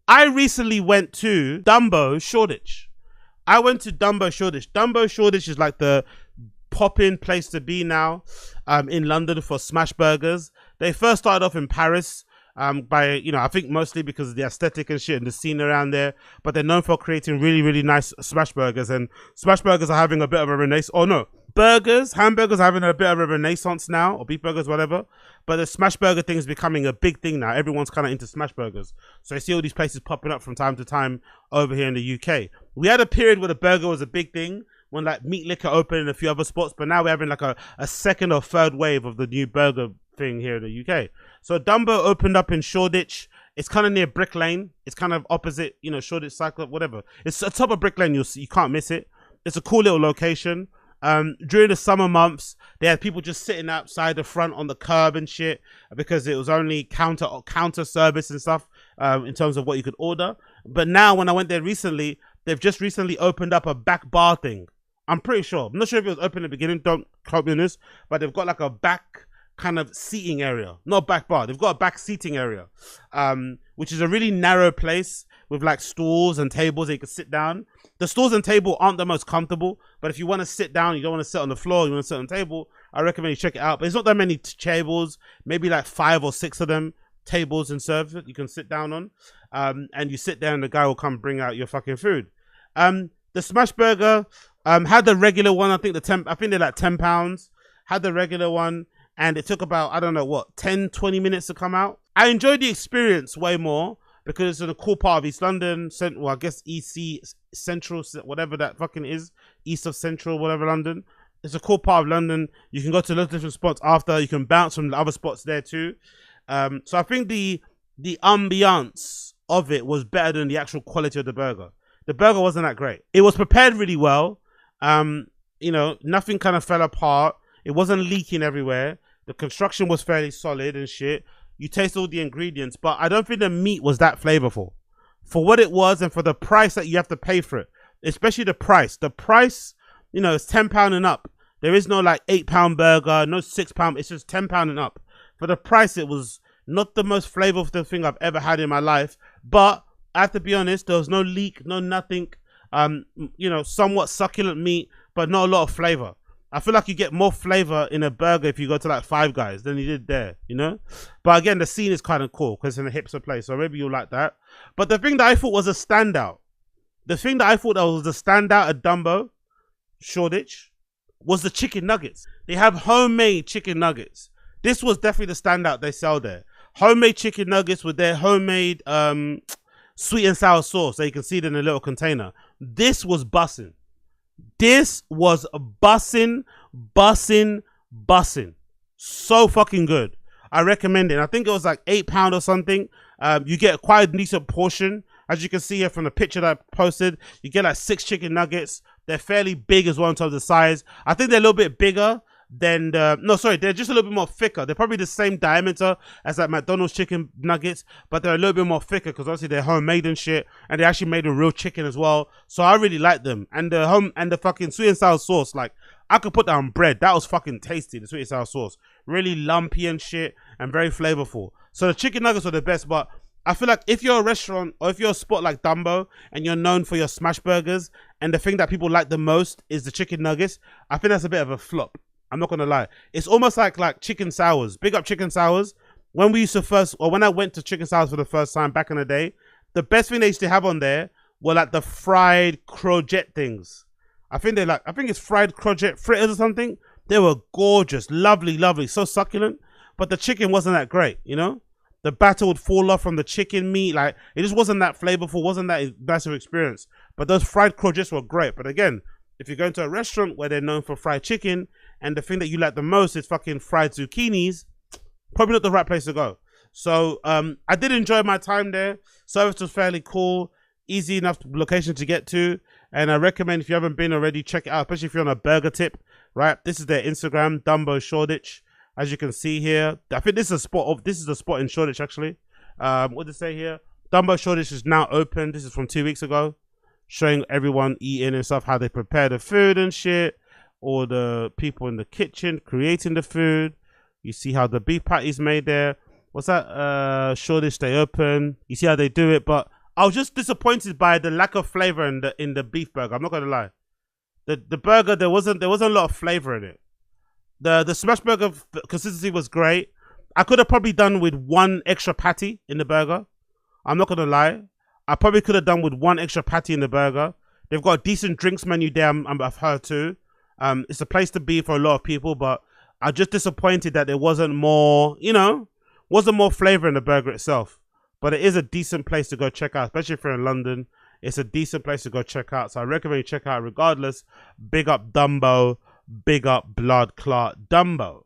I recently went to Dumbo, Shoreditch. I went to Dumbo, Shoreditch. Dumbo, Shoreditch is like the pop-in place to be now in London for smash burgers. They first started off in Paris by, you know, I think mostly because of the aesthetic and shit and the scene around there. But they're known for creating really, really nice smash burgers. And smash burgers are having a bit of a renaissance. Oh, no. Hamburgers are having a bit of a renaissance now, or beef burgers, whatever. But the smash burger thing is becoming a big thing now. Everyone's kind of into smash burgers. So I see all these places popping up from time to time over here in the UK. We had a period where the burger was a big thing, when like Meat Liquor opened in a few other spots, but now we're having like a second or third wave of the new burger thing here in the UK. So Dumbo opened up in Shoreditch. It's kind of near Brick Lane. It's kind of opposite, you know, Shoreditch Cycle, whatever. It's at top of Brick Lane. You can't miss it. It's a cool little location. During the summer months, they had people just sitting outside the front on the curb and shit because it was only counter service and stuff in terms of what you could order. But now when I went there recently, they've just recently opened up a back bar thing. I'm pretty sure. I'm not sure if it was open in the beginning. Don't quote me on this. But they've got like a back kind of seating area. Not back bar. They've got a back seating area, which is a really narrow place with like stools and tables that you can sit down. The stools and table aren't the most comfortable, but if you want to sit down, you don't want to sit on the floor, you want to sit on the table, I recommend you check it out. But it's not that many tables, maybe like 5 or 6 of them tables and serve that you can sit down on. And you sit there and the guy will come bring out your fucking food. The smash burger had the regular one. I think they're like £10. Had the regular one, and it took about, I don't know what, 10-20 minutes to come out. I enjoyed the experience way more because it's in a cool part of East London, well, I guess EC Central, whatever that fucking is, east of Central, whatever London. It's a cool part of London. You can go to lots of different spots after. You can bounce from the other spots there too. So I think the ambiance of it was better than the actual quality of the burger. The burger wasn't that great. It was prepared really well. You know, nothing kind of fell apart. It wasn't leaking everywhere. The construction was fairly solid and shit. You taste all the ingredients, but I don't think the meat was that flavorful for what it was and for the price that you have to pay for it, especially the price. The price, you know, it's £10 and up. There is no like £8 burger, no £6. It's just £10 and up. For the price, it was not the most flavorful thing I've ever had in my life, but I have to be honest, there was no leak, no nothing. You know, somewhat succulent meat, but not a lot of flavor. I feel like you get more flavor in a burger if you go to like Five Guys than you did there, you know? But again, the scene is kind of cool because it's in a hipster place, so maybe you'll like that. But the thing that I thought was a standout, at Dumbo, Shoreditch, was the chicken nuggets. They have homemade chicken nuggets. This was definitely the standout they sell there. Homemade chicken nuggets with their homemade sweet and sour sauce. So you can see it in a little container. This was bussin'. This was bussin'. So fucking good. I recommend it. I think it was like £8 or something. You get quite a decent portion. As you can see here from the picture that I posted, you get like 6 chicken nuggets. They're fairly big as well in terms of size. I think they're a little bit bigger than they're just a little bit more thicker. They're probably the same diameter as like McDonald's chicken nuggets, but they're a little bit more thicker because obviously they're homemade and shit, and they actually made a real chicken as well. So I really like them. And the fucking sweet and sour sauce, like I could put that on bread. That was fucking tasty. The sweet and sour sauce, really lumpy and shit, and very flavorful. So the chicken nuggets are the best, but I feel like if you're a restaurant or if you're a spot like Dumbo and you're known for your smash burgers and the thing that people like the most is the chicken nuggets, I think that's a bit of a flop. I'm not gonna lie. It's almost like chicken sours. Big up chicken sours. When I went to chicken sours for the first time back in the day, the best thing they used to have on there were like the fried crojette things. I think it's fried crojette fritters or something. They were gorgeous, lovely, so succulent. But the chicken wasn't that great, you know? The batter would fall off from the chicken meat. Like, it just wasn't that flavorful, wasn't that nice of experience. But those fried crojettes were great. But again, if you're going to a restaurant where they're known for fried chicken and the thing that you like the most is fucking fried zucchinis, probably not the right place to go. So I did enjoy my time there. Service was fairly cool, easy enough location to get to. And I recommend, if you haven't been already, check it out, especially if you're on a burger tip, right? This is their Instagram, Dumbo Shoreditch. As you can see here, I think this is a spot in Shoreditch actually. What did it say here? Dumbo Shoreditch is now open. This is from 2 weeks ago, showing everyone eating and stuff, how they prepare the food and shit. All the people in the kitchen creating the food. You see how the beef patty's made there. What's that? Shoreditch stay open. You see how they do it, but I was just disappointed by the lack of flavor in the beef burger. I'm not gonna lie. The burger, there wasn't a lot of flavor in it. The smash burger consistency was great. I could have probably done with one extra patty in the burger. I'm not gonna lie. I probably could have done with one extra patty in the burger. They've got a decent drinks menu there, I've heard too. It's a place to be for a lot of people, but I'm just disappointed that there wasn't more, wasn't more flavor in the burger itself. But it is a decent place to go check out, especially if you're in London. It's a decent place to go check out. So I recommend you check out regardless. Big up Dumbo. Big up Blood Clot Dumbo.